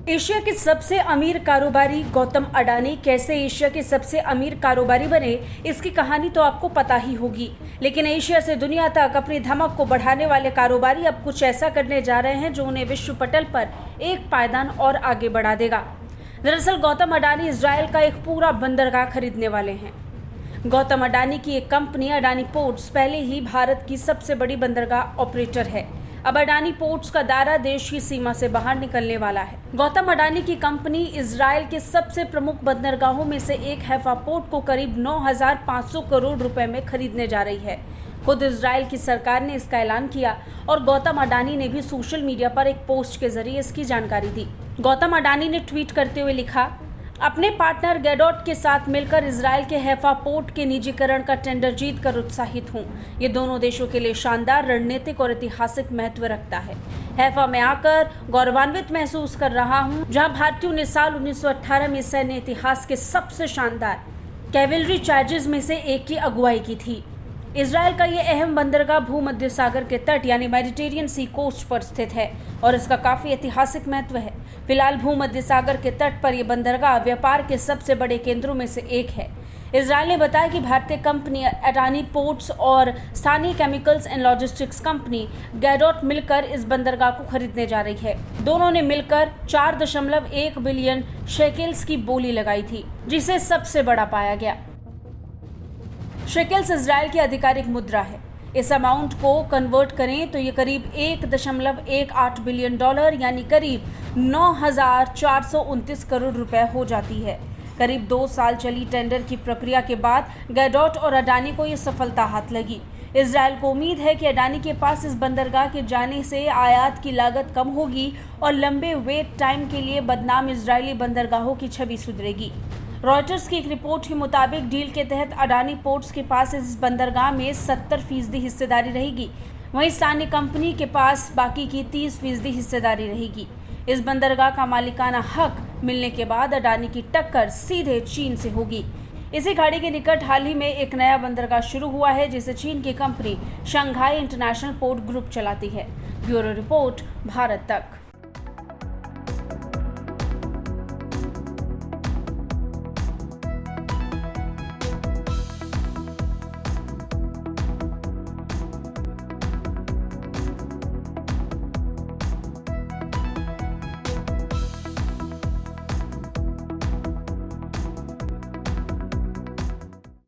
Asia के सबसे अमीर कारोबारी गौतम अडानी कैसे एशिया के सबसे अमीर कारोबारी बने, इसकी कहानी तो आपको पता ही होगी। लेकिन एशिया से दुनिया तक अपनी धमक को बढ़ाने वाले कारोबारी अब कुछ ऐसा करने जा रहे हैं जो उन्हें विश्व पटल पर एक पायदान और आगे बढ़ा देगा। दरअसल गौतम अडानी इजराइल का एक पूरा बंदरगाह खरीदने वाले हैं। गौतम अडानी की एक कंपनी अडानी पोर्ट्स पहले ही भारत की सबसे बड़ी बंदरगाह ऑपरेटर है। अब अडानी पोर्ट्स का दायरा देश की सीमा से बाहर निकलने वाला है। गौतम अडानी की कंपनी इजराइल के सबसे प्रमुख बंदरगाहों में से एक हैफा पोर्ट को करीब 9,500 करोड़ रुपए में खरीदने जा रही है। खुद इजराइल की सरकार ने इसका ऐलान किया और गौतम अडानी ने भी सोशल मीडिया पर एक पोस्ट के जरिए इसकी जानकारी दी। गौतम अडानी ने ट्वीट करते हुए लिखा, अपने पार्टनर गैडोट के साथ मिलकर इजराइल के हैफा पोर्ट के निजीकरण का टेंडर जीतकर उत्साहित हूं। ये दोनों देशों के लिए शानदार रणनीतिक और ऐतिहासिक महत्व रखता है। हैफा में आकर गौरवान्वित महसूस कर रहा हूं, जहां भारतीयों ने साल 1918 में सैन्य इतिहास के सबसे शानदार कैवेलरी चार्जेस में से एक की अगुवाई की थी। इजराइल का ये अहम बंदरगाह भूमध्य सागर के तट यानी मेडिटेरियन सी कोस्ट पर स्थित है और इसका काफी ऐतिहासिक महत्व है। फिलहाल भूमध्य सागर के तट पर यह बंदरगाह व्यापार के सबसे बड़े केंद्रों में से एक है। इजराइल ने बताया कि भारतीय कंपनी अडानी पोर्ट्स और स्थानीय chemicals and logistics company Gadot मिलकर इस बंदरगाह को खरीदने जा रही है। दोनों ने मिलकर 4.1 बिलियन शेकेल्स की बोली लगाई थी, जिसे सबसे बड़ा पाया गया। शेकेल्स इजराइल की आधिकारिक मुद्रा है। इस अमाउंट को कन्वर्ट करें तो ये करीब 1.18 बिलियन डॉलर यानी करीब 9,429 करोड़ रुपए हो जाती है। करीब 2 साल चली टेंडर की प्रक्रिया के बाद गैडोट और अडानी को ये सफलता हाथ लगी। इजराइल को उम्मीद है कि अडानी के पास इस बंदरगाह के जाने से आयात की लागत कम होगी और लंबे वेट टाइम के लिए बदनाम इजरायली बंदरगाहों की छवि सुधरेगी। रॉयटर्स की एक रिपोर्ट के मुताबिक डील के तहत अडानी पोर्ट्स के पास इस बंदरगाह में 70% हिस्सेदारी रहेगी, वहीं स्थानीय कंपनी के पास बाकी की 30% हिस्सेदारी रहेगी। इस बंदरगाह का मालिकाना हक मिलने के बाद अडानी की टक्कर सीधे चीन से होगी। इसी खाड़ी के निकट हाल ही में एक नया बंदरगाह शुरू हुआ है, जिसे चीन की company Shanghai international port group चलाती है। ब्यूरो रिपोर्ट, भारत तक।